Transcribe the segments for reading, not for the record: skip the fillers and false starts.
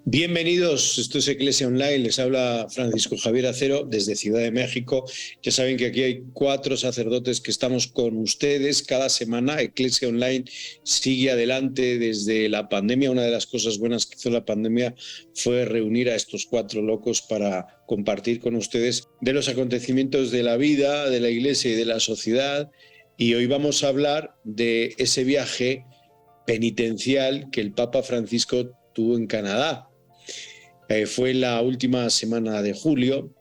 Bienvenidos, esto es Iglesia Online, les habla Francisco Javier Acero desde Ciudad de México. Ya saben que aquí hay 4 sacerdotes que estamos con ustedes cada semana. Iglesia Online sigue adelante desde la pandemia. Una de las cosas buenas que hizo la pandemia fue reunir a estos 4 locos para compartir con ustedes de los acontecimientos de la vida, de la Iglesia y de la sociedad. Y hoy vamos a hablar de ese viaje penitencial que el Papa Francisco tuvo en Canadá. Fue la última semana de julio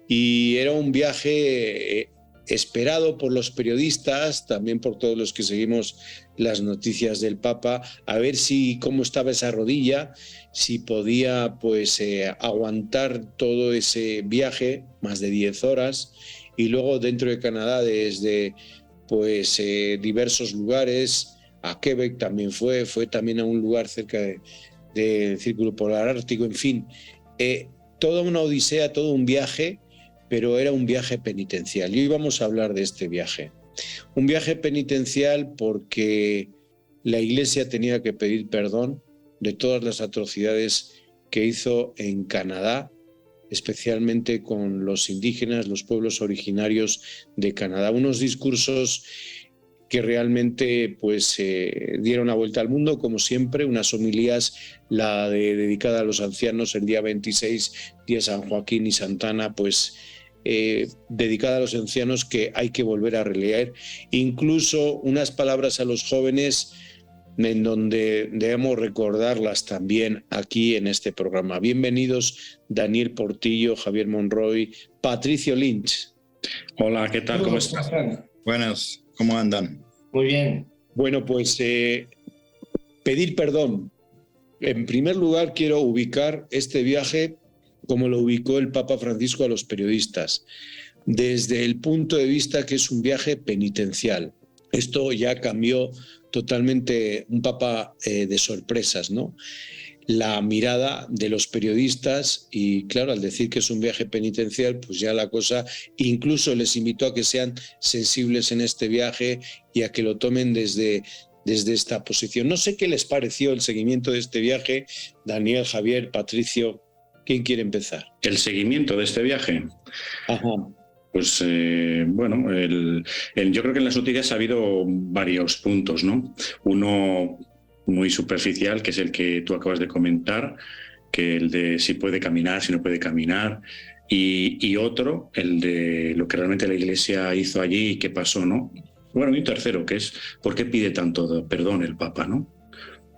y era un viaje esperado por los periodistas, también por todos los que seguimos las noticias del Papa, a ver cómo estaba esa rodilla, si podía aguantar todo ese viaje, más de 10 horas, y luego dentro de Canadá desde diversos lugares, a Quebec también fue también a un lugar cerca del Círculo Polar Ártico, en fin, toda una odisea, todo un viaje, pero era un viaje penitencial. Y hoy vamos a hablar de este viaje. Un viaje penitencial porque la Iglesia tenía que pedir perdón de todas las atrocidades que hizo en Canadá, especialmente con los indígenas, los pueblos originarios de Canadá. Unos discursos que realmente dieron una vuelta al mundo, como siempre, unas homilías, dedicada a los ancianos el día 26, día San Joaquín y Santana, dedicada a los ancianos que hay que volver a releer, incluso unas palabras a los jóvenes en donde debemos recordarlas también aquí en este programa. Bienvenidos Daniel Portillo, Javier Monroy, Patricio Lynch. Hola, ¿qué tal? ¿Cómo estás? Buenas, ¿cómo andan? Muy bien. Bueno, pedir perdón. En primer lugar, quiero ubicar este viaje como lo ubicó el Papa Francisco a los periodistas, desde el punto de vista que es un viaje penitencial. Esto ya cambió totalmente, un Papa de sorpresas, ¿no? La mirada de los periodistas y, claro, al decir que es un viaje penitencial, pues ya la cosa, incluso les invitó a que sean sensibles en este viaje y a que lo tomen desde esta posición. No sé qué les pareció el seguimiento de este viaje. Daniel, Javier, Patricio, ¿quién quiere empezar? ¿El seguimiento de este viaje? Ajá. Pues yo creo que en las noticias ha habido varios puntos, ¿no? Uno muy superficial, que es el que tú acabas de comentar, que el de si puede caminar, si no puede caminar, y otro, el de lo que realmente la Iglesia hizo allí y qué pasó, ¿no? Bueno, y un tercero, que es ¿por qué pide tanto perdón el Papa, no?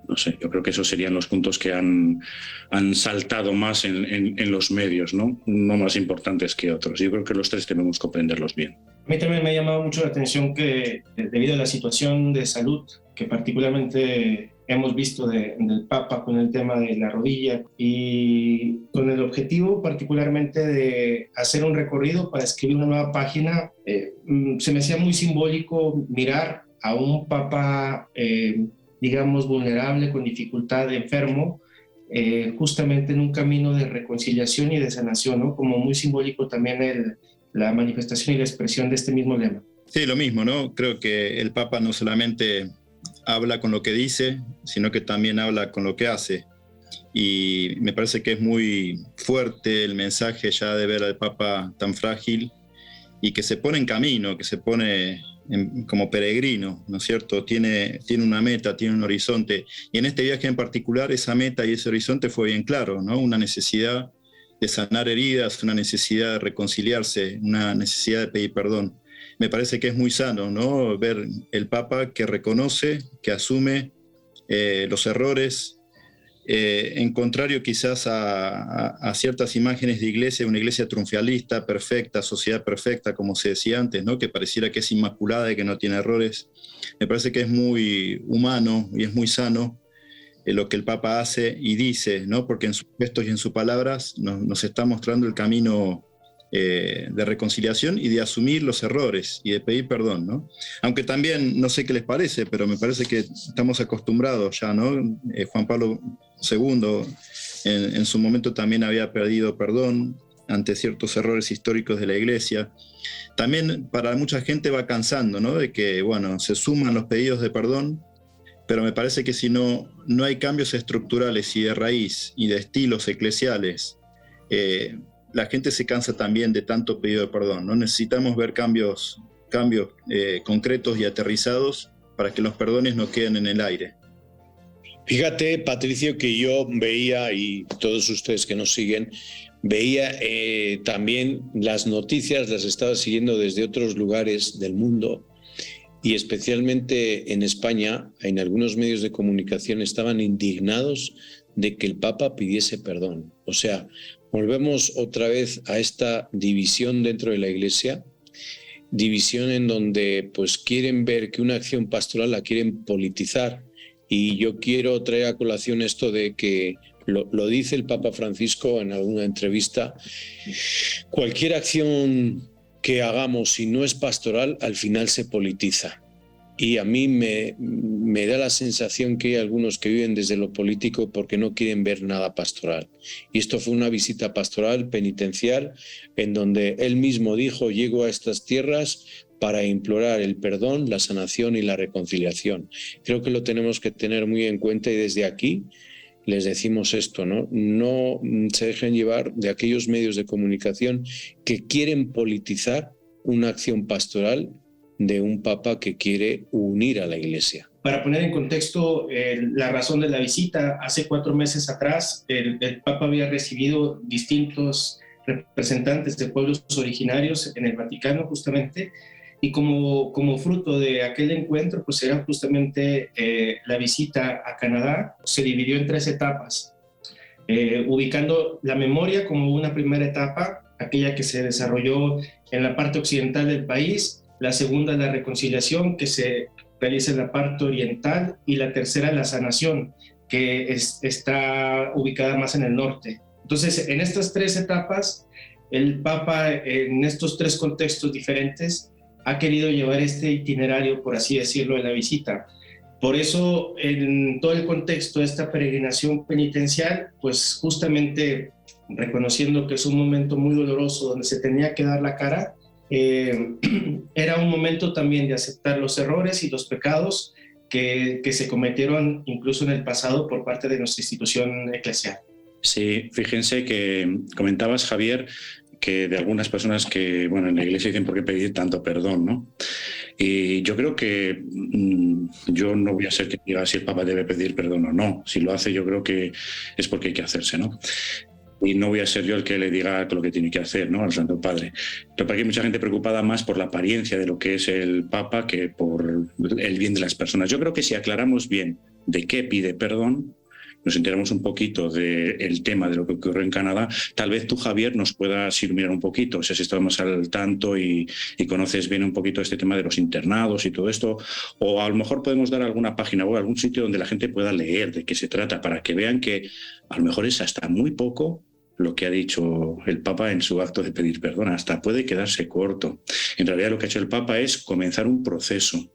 No sé, yo creo que esos serían los puntos que han saltado más en los medios, ¿no? No más importantes que otros. Yo creo que los tres debemos comprenderlos bien. A mí también me ha llamado mucho la atención que, debido a la situación de salud que particularmente hemos visto del Papa con el tema de la rodilla y con el objetivo particularmente de hacer un recorrido para escribir una nueva página, se me hacía muy simbólico mirar a un Papa digamos, vulnerable, con dificultad, enfermo, justamente en un camino de reconciliación y de sanación, ¿no? Como muy simbólico también la manifestación y la expresión de este mismo lema. Sí, lo mismo, ¿no? Creo que el Papa no solamente habla con lo que dice, sino que también habla con lo que hace. Y me parece que es muy fuerte el mensaje ya de ver al Papa tan frágil y que se pone en camino, que se pone como peregrino, ¿no es cierto? Tiene una meta, tiene un horizonte, y en este viaje en particular esa meta y ese horizonte fue bien claro, ¿no? Una necesidad de sanar heridas, una necesidad de reconciliarse, una necesidad de pedir perdón. Me parece que es muy sano, ¿no? Ver el Papa que reconoce, que asume los errores, en contrario quizás a ciertas imágenes de iglesia, una iglesia triunfalista, perfecta, sociedad perfecta, como se decía antes, ¿no? Que pareciera que es inmaculada y que no tiene errores. Me parece que es muy humano y es muy sano lo que el Papa hace y dice, ¿no? Porque en sus gestos y en sus palabras nos está mostrando el camino de reconciliación y de asumir los errores y de pedir perdón, ¿no? Aunque también, no sé qué les parece, pero me parece que estamos acostumbrados ya, ¿no? Juan Pablo II en su momento también había pedido perdón ante ciertos errores históricos de la Iglesia. También para mucha gente va cansando, ¿no? De que, bueno, se suman los pedidos de perdón, pero me parece que si no hay cambios estructurales y de raíz y de estilos eclesiales, la gente se cansa también de tanto pedido de perdón, ¿no? Necesitamos ver cambios concretos y aterrizados para que los perdones no queden en el aire. Fíjate, Patricio, que yo veía, y todos ustedes que nos siguen, veía también las noticias, las estaba siguiendo desde otros lugares del mundo, y especialmente en España, en algunos medios de comunicación estaban indignados de que el Papa pidiese perdón. O sea, volvemos otra vez a esta división dentro de la Iglesia, división en donde pues quieren ver que una acción pastoral la quieren politizar. Y yo quiero traer a colación esto de que lo dice el Papa Francisco en alguna entrevista: cualquier acción que hagamos si no es pastoral, al final se politiza. Y a mí me da la sensación que hay algunos que viven desde lo político porque no quieren ver nada pastoral. Y esto fue una visita pastoral, penitencial, en donde él mismo dijo: llego a estas tierras para implorar el perdón, la sanación y la reconciliación. Creo que lo tenemos que tener muy en cuenta, y desde aquí les decimos esto, ¿no? No se dejen llevar de aquellos medios de comunicación que quieren politizar una acción pastoral de un papa que quiere unir a la Iglesia. Para poner en contexto la razón de la visita, hace 4 meses atrás el Papa había recibido distintos representantes de pueblos originarios en el Vaticano justamente, y como fruto de aquel encuentro, pues era justamente la visita a Canadá. Se dividió en 3 etapas, ubicando la memoria como una primera etapa, aquella que se desarrolló en la parte occidental del país; la segunda, la reconciliación, que se realiza en la parte oriental; y la tercera, la sanación, que está ubicada más en el norte. Entonces, en estas 3 etapas, el Papa, en estos 3 contextos diferentes, ha querido llevar este itinerario, por así decirlo, de la visita. Por eso, en todo el contexto de esta peregrinación penitencial, pues justamente reconociendo que es un momento muy doloroso donde se tenía que dar la cara, era un momento también de aceptar los errores y los pecados que se cometieron incluso en el pasado por parte de nuestra institución eclesial. Sí, fíjense que comentabas, Javier, que de algunas personas que, bueno, en la Iglesia dicen por qué pedir tanto perdón, ¿no? Y yo creo que yo no voy a ser que diga si el Papa debe pedir perdón o no. Si lo hace, yo creo que es porque hay que hacerse, ¿no? Y no voy a ser yo el que le diga lo que tiene que hacer, ¿no?, al Santo Padre. Pero aquí hay mucha gente preocupada más por la apariencia de lo que es el Papa que por el bien de las personas. Yo creo que si aclaramos bien de qué pide perdón, nos enteramos un poquito del tema de lo que ocurrió en Canadá, tal vez tú, Javier, nos puedas iluminar un poquito, o sea, si estamos al tanto y conoces bien un poquito este tema de los internados y todo esto, o a lo mejor podemos dar alguna página web, algún sitio donde la gente pueda leer de qué se trata, para que vean que a lo mejor es hasta muy poco lo que ha dicho el Papa en su acto de pedir perdón, hasta puede quedarse corto. En realidad lo que ha hecho el Papa es comenzar un proceso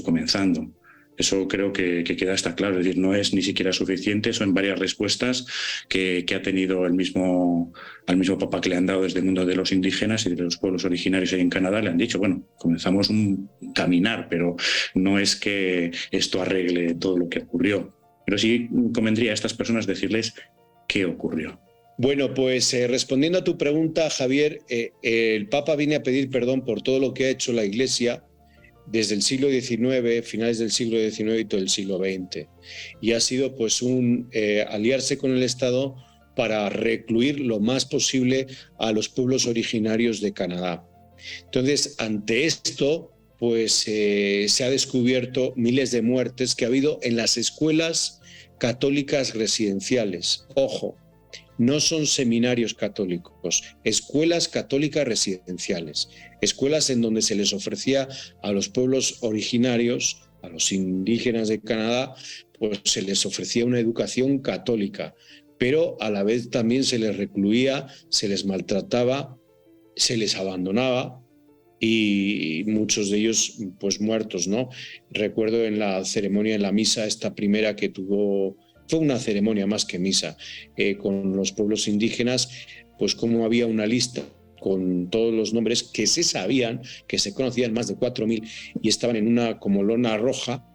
comenzando. Eso creo que queda hasta claro, es decir, no es ni siquiera suficiente, son varias respuestas que ha tenido al mismo Papa que le han dado desde el mundo de los indígenas y de los pueblos originarios ahí en Canadá. Le han dicho, bueno, comenzamos un caminar, pero no es que esto arregle todo lo que ocurrió. Pero sí convendría a estas personas decirles qué ocurrió. Bueno, pues respondiendo a tu pregunta, Javier, el Papa viene a pedir perdón por todo lo que ha hecho la Iglesia desde el siglo XIX, finales del siglo XIX y todo el siglo XX. Y ha sido pues aliarse con el Estado para recluir lo más posible a los pueblos originarios de Canadá. Entonces, ante esto, pues se ha descubierto miles de muertes que ha habido en las escuelas católicas residenciales. Ojo, no son seminarios católicos, escuelas católicas residenciales, escuelas en donde se les ofrecía a los pueblos originarios, a los indígenas de Canadá, pues se les ofrecía una educación católica, pero a la vez también se les recluía, se les maltrataba, se les abandonaba, y muchos de ellos pues muertos, ¿no? Recuerdo en la ceremonia, en la misa, esta primera que tuvo... Fue una ceremonia más que misa, con los pueblos indígenas, pues como había una lista con todos los nombres que se sabían, que se conocían, más de 4.000, y estaban en una como lona roja,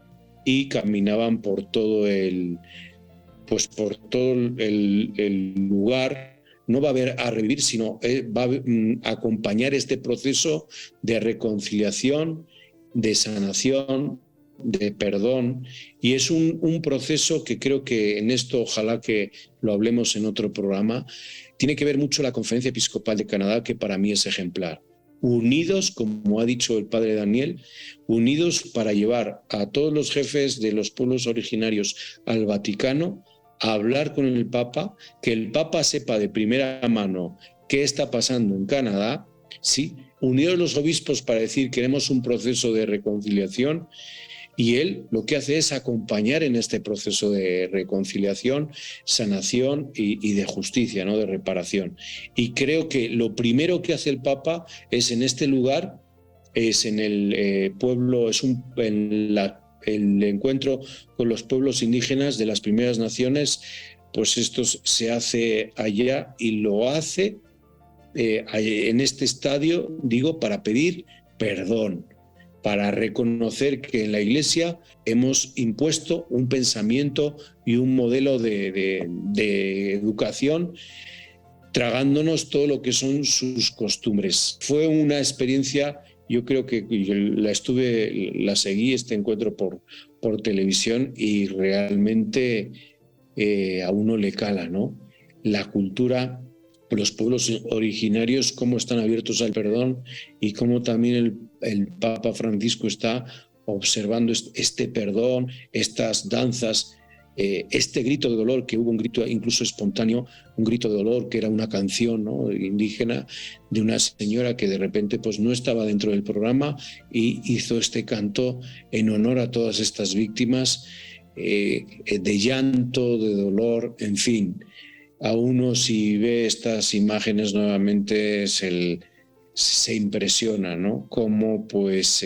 y caminaban por todo el lugar. No va a ver a revivir, sino va a acompañar este proceso de reconciliación, de sanación, de perdón, y es un proceso que creo que en esto, ojalá que lo hablemos en otro programa, tiene que ver mucho la Conferencia Episcopal de Canadá, que para mí es ejemplar. Unidos, como ha dicho el padre Daniel, unidos para llevar a todos los jefes de los pueblos originarios al Vaticano a hablar con el Papa, que el Papa sepa de primera mano qué está pasando en Canadá, ¿sí? Unidos los obispos para decir queremos un proceso de reconciliación, y él lo que hace es acompañar en este proceso de reconciliación, sanación y de justicia, ¿no? De reparación. Y creo que lo primero que hace el Papa es en este lugar, es en el pueblo, el encuentro con los pueblos indígenas de las primeras naciones, pues esto se hace allá y lo hace en este estadio, digo, para pedir perdón, para reconocer que en la Iglesia hemos impuesto un pensamiento y un modelo de educación, tragándonos todo lo que son sus costumbres. Fue una experiencia, yo creo que la seguí este encuentro por televisión, y realmente a uno le cala, ¿no? La cultura, los pueblos originarios, cómo están abiertos al perdón, y cómo también el Papa Francisco está observando este perdón, estas danzas, este grito de dolor, que hubo un grito incluso espontáneo, un grito de dolor que era una canción, ¿no? Indígena, de una señora que de repente pues no estaba dentro del programa y hizo este canto en honor a todas estas víctimas de llanto, de dolor, en fin. A uno, si ve estas imágenes nuevamente, se impresiona, ¿no? Cómo pues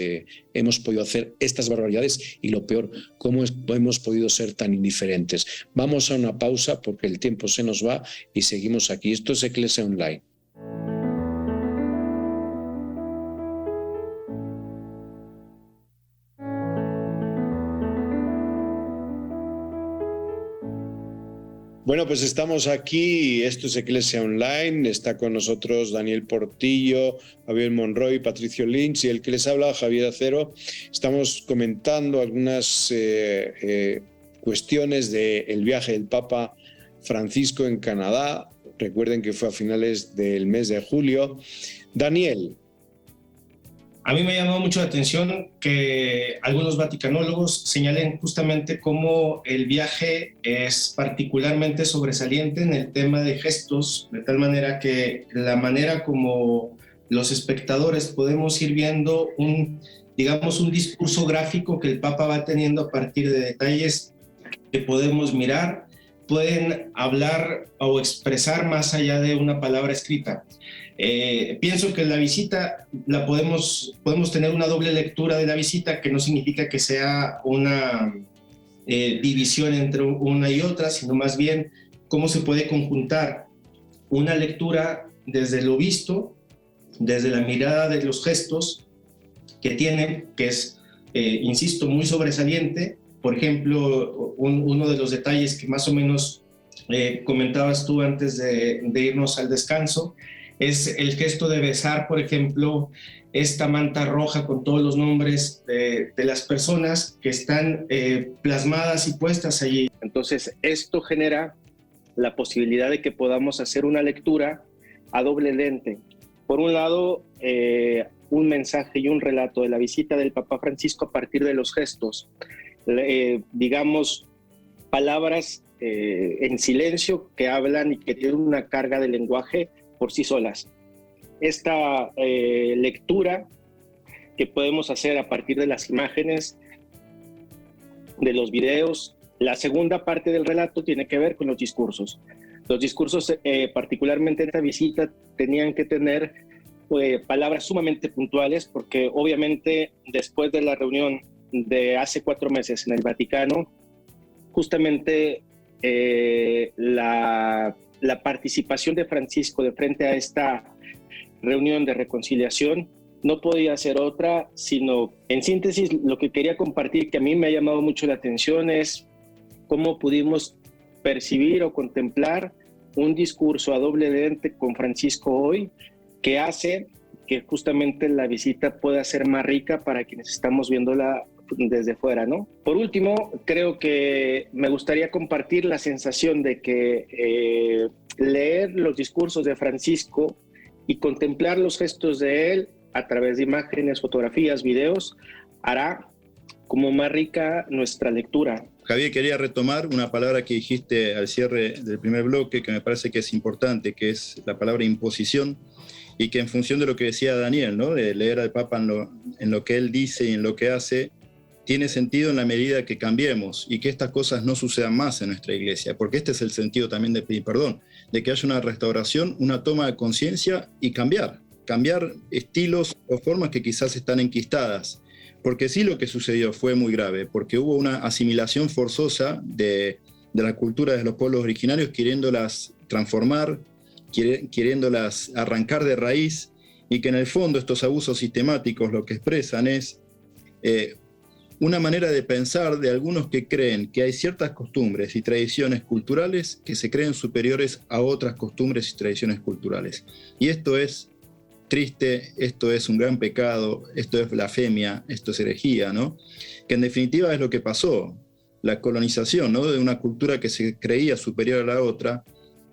hemos podido hacer estas barbaridades, y lo peor, cómo hemos podido ser tan indiferentes. Vamos a una pausa porque el tiempo se nos va y seguimos aquí. Esto es Eclesia Online. Bueno, pues estamos aquí, esto es Eclesia Online, está con nosotros Daniel Portillo, Javier Monroy, Patricio Lynch, y el que les habla, Javier Acero. Estamos comentando algunas cuestiones del viaje del Papa Francisco en Canadá. Recuerden que fue a finales del mes de julio. Daniel. A mí me llamó mucho la atención que algunos vaticanólogos señalen justamente cómo el viaje es particularmente sobresaliente en el tema de gestos, de tal manera que la manera como los espectadores podemos ir viendo un discurso gráfico que el Papa va teniendo a partir de detalles que podemos mirar, pueden hablar o expresar más allá de una palabra escrita. Pienso que la visita podemos tener una doble lectura de la visita, que no significa que sea una división entre una y otra, sino más bien cómo se puede conjuntar una lectura desde lo visto, desde la mirada de los gestos que tienen, que es, insisto, muy sobresaliente. Por ejemplo, uno de los detalles que más o menos comentabas tú antes de irnos al descanso, es el gesto de besar, por ejemplo, esta manta roja con todos los nombres de las personas que están plasmadas y puestas allí. Entonces, esto genera la posibilidad de que podamos hacer una lectura a doble lente. Por un lado, un mensaje y un relato de la visita del Papa Francisco a partir de los gestos, digamos, palabras en silencio que hablan y que tienen una carga de lenguaje por sí solas. Esta lectura que podemos hacer a partir de las imágenes, de los videos. La segunda parte del relato tiene que ver con los discursos. Los discursos, particularmente en esta visita, tenían que tener palabras sumamente puntuales, porque obviamente después de la reunión de hace 4 meses en el Vaticano, justamente la participación de Francisco de frente a esta reunión de reconciliación no podía ser otra, sino, en síntesis, lo que quería compartir, que a mí me ha llamado mucho la atención, es cómo pudimos percibir o contemplar un discurso a doble lente con Francisco hoy, que hace que justamente la visita pueda ser más rica para quienes estamos viéndola desde fuera, ¿no? Por último, creo que me gustaría compartir la sensación de que leer los discursos de Francisco y contemplar los gestos de él a través de imágenes, fotografías, videos, hará como más rica nuestra lectura. Javier, quería retomar una palabra que dijiste al cierre del primer bloque, que me parece que es importante, que es la palabra imposición, y que en función de lo que decía Daniel, ¿no?, de leer al Papa en lo que él dice y en lo que hace, tiene sentido en la medida que cambiemos y que estas cosas no sucedan más en nuestra iglesia, porque este es el sentido también de pedir perdón, de que haya una restauración, una toma de conciencia y cambiar estilos o formas que quizás están enquistadas. Porque sí, lo que sucedió fue muy grave, porque hubo una asimilación forzosa de la cultura de los pueblos originarios, queriéndolas transformar, queriéndolas arrancar de raíz, y que en el fondo estos abusos sistemáticos lo que expresan es una manera de pensar de algunos que creen que hay ciertas costumbres y tradiciones culturales que se creen superiores a otras costumbres y tradiciones culturales. Y esto es triste, esto es un gran pecado, esto es blasfemia, esto es herejía, ¿no? Que en definitiva es lo que pasó, la colonización, ¿no?, de una cultura que se creía superior a la otra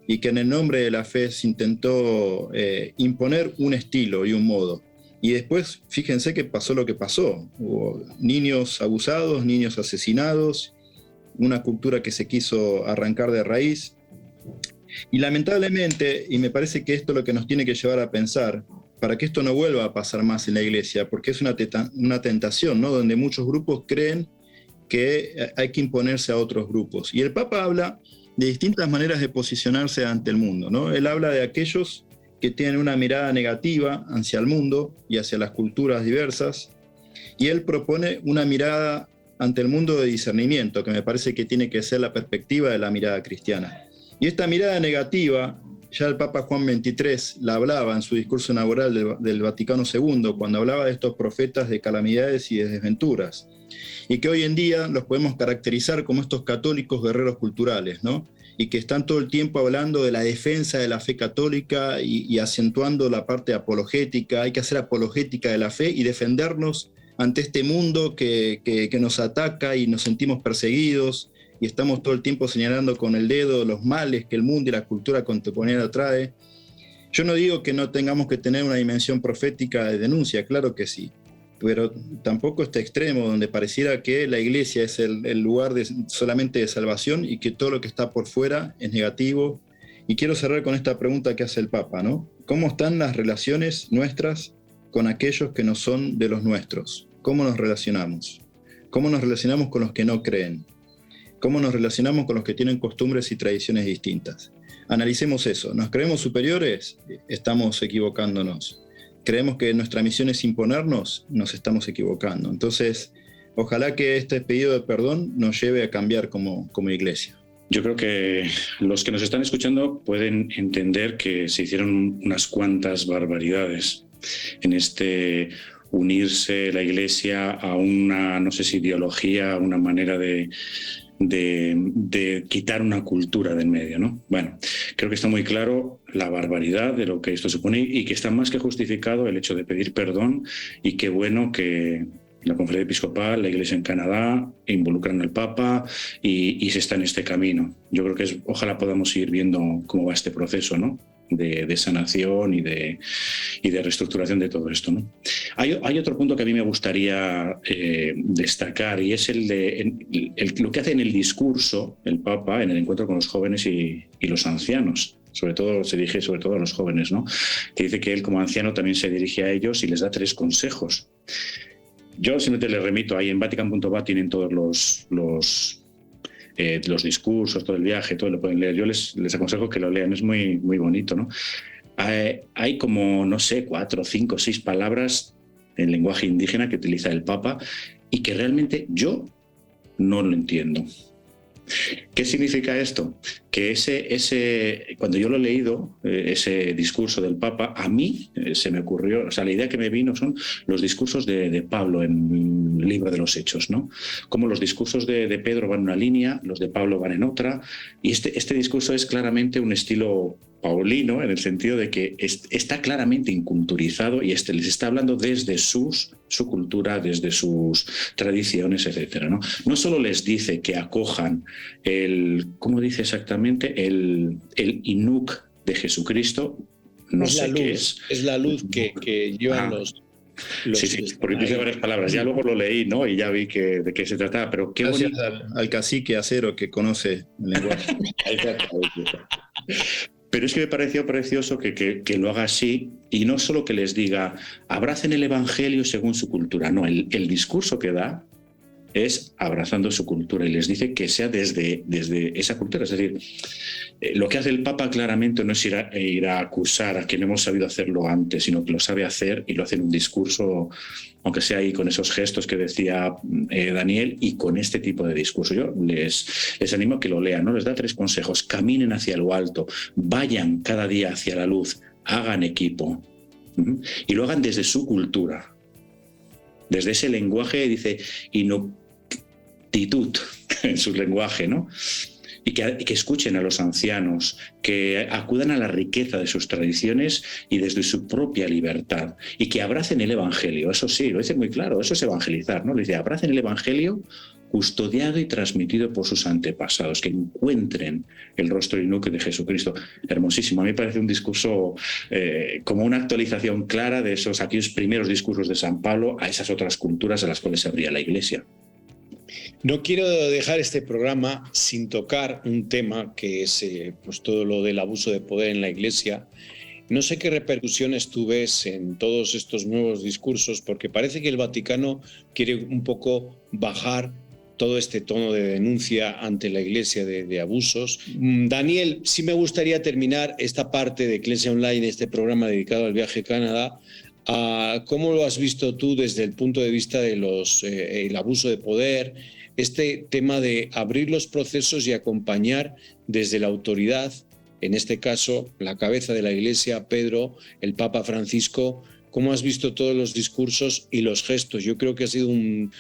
y que en el nombre de la fe se intentó imponer un estilo y un modo. Y después, fíjense que pasó lo que pasó. Hubo niños abusados, niños asesinados, una cultura que se quiso arrancar de raíz. Y lamentablemente, y me parece que esto es lo que nos tiene que llevar a pensar, para que esto no vuelva a pasar más en la iglesia, porque es una tentación, ¿no?, donde muchos grupos creen que hay que imponerse a otros grupos. Y el Papa habla de distintas maneras de posicionarse ante el mundo, ¿no? Él habla de aquellos que tienen una mirada negativa hacia el mundo y hacia las culturas diversas, y él propone una mirada ante el mundo de discernimiento, que me parece que tiene que ser la perspectiva de la mirada cristiana. Y esta mirada negativa, ya el Papa Juan XXIII la hablaba en su discurso inaugural del Vaticano II, cuando hablaba de estos profetas de calamidades y de desventuras, y que hoy en día los podemos caracterizar como estos católicos guerreros culturales, ¿no?, y que están todo el tiempo hablando de la defensa de la fe católica y acentuando la parte apologética. Hay que hacer apologética de la fe y defendernos ante este mundo que nos ataca y nos sentimos perseguidos, y estamos todo el tiempo señalando con el dedo los males que el mundo y la cultura contemporánea trae. Yo no digo que no tengamos que tener una dimensión profética de denuncia, claro que sí, pero tampoco este extremo donde pareciera que la iglesia es el lugar solamente de salvación y que todo lo que está por fuera es negativo. Y quiero cerrar con esta pregunta que hace el Papa, ¿no? ¿Cómo están las relaciones nuestras con aquellos que no son de los nuestros? ¿Cómo nos relacionamos? ¿Cómo nos relacionamos con los que no creen? ¿Cómo nos relacionamos con los que tienen costumbres y tradiciones distintas? Analicemos eso. ¿Nos creemos superiores? Estamos equivocándonos. ¿Creemos que nuestra misión es imponernos? Nos estamos equivocando. Entonces, ojalá que este pedido de perdón nos lleve a cambiar como iglesia. Yo creo que los que nos están escuchando pueden entender que se hicieron unas cuantas barbaridades en este unirse la iglesia a una, no sé si ideología, una manera de quitar una cultura del medio, ¿no? Bueno, creo que está muy claro la barbaridad de lo que esto supone y que está más que justificado el hecho de pedir perdón, y qué bueno que la Conferencia Episcopal, la Iglesia en Canadá involucran al Papa y se está en este camino. Yo creo que ojalá podamos ir viendo cómo va este proceso, ¿no?, de sanación y de reestructuración de todo esto, ¿no? Hay otro punto que a mí me gustaría destacar, y es lo que hace en el discurso el Papa en el encuentro con los jóvenes y los ancianos. Sobre todo se dirige sobre todo a los jóvenes, ¿no?, que dice que él como anciano también se dirige a ellos y les da 3 consejos. Yo simplemente les remito, ahí en vatican.va tienen todos los discursos, todo el viaje, todo lo pueden leer. Yo les aconsejo que lo lean, es muy, muy bonito, ¿no? Hay como, no sé, 4, 5, 6 palabras en lenguaje indígena que utiliza el Papa y que realmente yo no lo entiendo. ¿Qué significa esto? que cuando yo lo he leído, ese discurso del Papa, a mí se me ocurrió, o sea, la idea que me vino son los discursos de Pablo en el libro de los Hechos, ¿no? Como los discursos de Pedro van en una línea, los de Pablo van en otra, y este discurso es claramente un estilo paulino, en el sentido de que está claramente inculturizado y les está hablando desde su cultura, desde sus tradiciones, etcétera, ¿no? No solo les dice que acojan ¿cómo dice exactamente? El Inuk de Jesucristo, no es sé la qué luz, es la luz que llevan los sí, porque dice varias palabras. Ya luego lo leí, ¿no? Y ya vi de qué se trataba, pero qué Gracias bonito. al cacique Acero que conoce el lenguaje. Pero es que me pareció precioso que lo haga así, y no solo que les diga abracen el Evangelio según su cultura, no, el discurso que da es abrazando su cultura y les dice que sea desde esa cultura. Es decir, lo que hace el Papa claramente no es ir a acusar a quien hemos sabido hacerlo antes, sino que lo sabe hacer y lo hace en un discurso, aunque sea ahí con esos gestos que decía Daniel, y con este tipo de discurso. Yo les animo a que lo lean, ¿no? Les da 3 consejos: caminen hacia lo alto, vayan cada día hacia la luz, hagan equipo, y lo hagan desde su cultura, desde ese lenguaje, dice, inoptitud en su lenguaje, ¿no? Y que escuchen a los ancianos, que acudan a la riqueza de sus tradiciones y desde su propia libertad, y que abracen el Evangelio. Eso sí, lo dice muy claro, eso es evangelizar, ¿no? Le dice, abracen el Evangelio custodiado y transmitido por sus antepasados, que encuentren el rostro inútil de Jesucristo. Hermosísimo. A mí me parece un discurso como una actualización clara de aquellos primeros discursos de San Pablo a esas otras culturas a las cuales se abría la Iglesia. No quiero dejar este programa sin tocar un tema que es pues todo lo del abuso de poder en la Iglesia. No sé qué repercusiones tú ves en todos estos nuevos discursos, porque parece que el Vaticano quiere un poco bajar todo este tono de denuncia ante la Iglesia de abusos. Daniel, sí me gustaría terminar esta parte de Iglesia Online, este programa dedicado al viaje a Canadá. ¿Cómo lo has visto tú desde el punto de vista de el abuso de poder, este tema de abrir los procesos y acompañar desde la autoridad, en este caso la cabeza de la Iglesia, Pedro, el Papa Francisco? ¿Cómo has visto todos los discursos y los gestos? Yo creo que ha sido un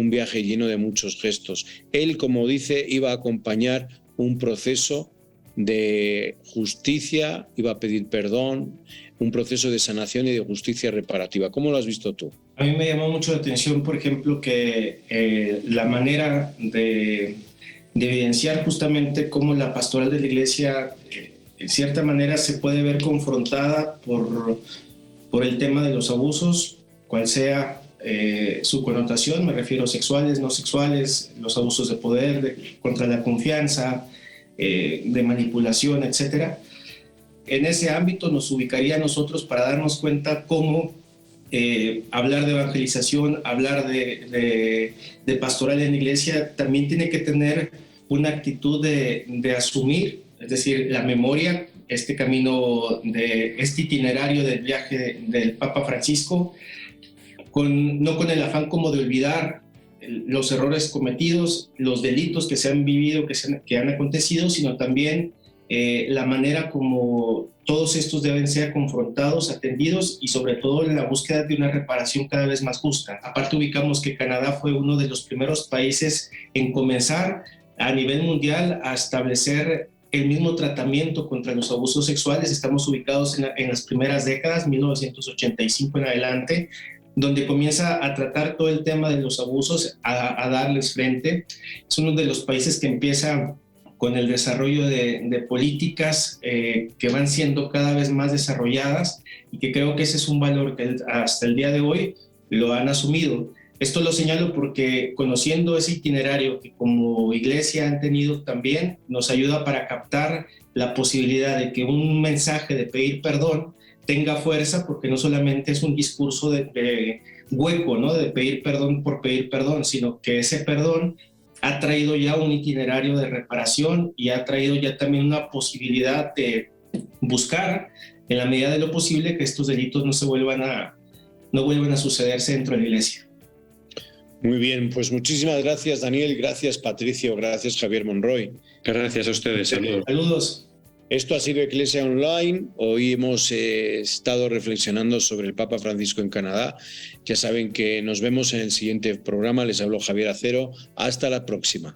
viaje lleno de muchos gestos. Él, como dice, iba a acompañar un proceso de justicia, iba a pedir perdón, un proceso de sanación y de justicia reparativa. ¿Cómo lo has visto tú? A mí me llamó mucho la atención, por ejemplo, que la manera de evidenciar justamente cómo la pastoral de la Iglesia, en cierta manera, se puede ver confrontada por el tema de los abusos, cual sea su connotación, me refiero a sexuales, no sexuales, los abusos de poder, contra la confianza, de manipulación, etcétera. En ese ámbito nos ubicaría a nosotros para darnos cuenta cómo hablar de evangelización, hablar de pastoral en la Iglesia, también tiene que tener una actitud de asumir, es decir, la memoria, este camino, este itinerario del viaje del Papa Francisco, no con el afán como de olvidar los errores cometidos, los delitos que se han vivido, que han acontecido, sino también la manera como todos estos deben ser confrontados, atendidos y sobre todo en la búsqueda de una reparación cada vez más justa. Aparte ubicamos que Canadá fue uno de los primeros países en comenzar a nivel mundial a establecer el mismo tratamiento contra los abusos sexuales. Estamos ubicados en las primeras décadas, 1985 en adelante, donde comienza a tratar todo el tema de los abusos, a darles frente. Es uno de los países que empieza con el desarrollo de políticas que van siendo cada vez más desarrolladas y que creo que ese es un valor que hasta el día de hoy lo han asumido. Esto lo señalo porque conociendo ese itinerario que como Iglesia han tenido también, nos ayuda para captar la posibilidad de que un mensaje de pedir perdón tenga fuerza, porque no solamente es un discurso de hueco, ¿no? De pedir perdón por pedir perdón, sino que ese perdón ha traído ya un itinerario de reparación y ha traído ya también una posibilidad de buscar, en la medida de lo posible, que estos delitos no vuelvan a sucederse dentro de la Iglesia. Muy bien, pues muchísimas gracias, Daniel, gracias, Patricio, gracias, Javier Monroy. Gracias a ustedes, saludos. Saludos. Esto ha sido Iglesia Online. Hoy hemos estado reflexionando sobre el Papa Francisco en Canadá. Ya saben que nos vemos en el siguiente programa. Les habló Javier Acero. Hasta la próxima.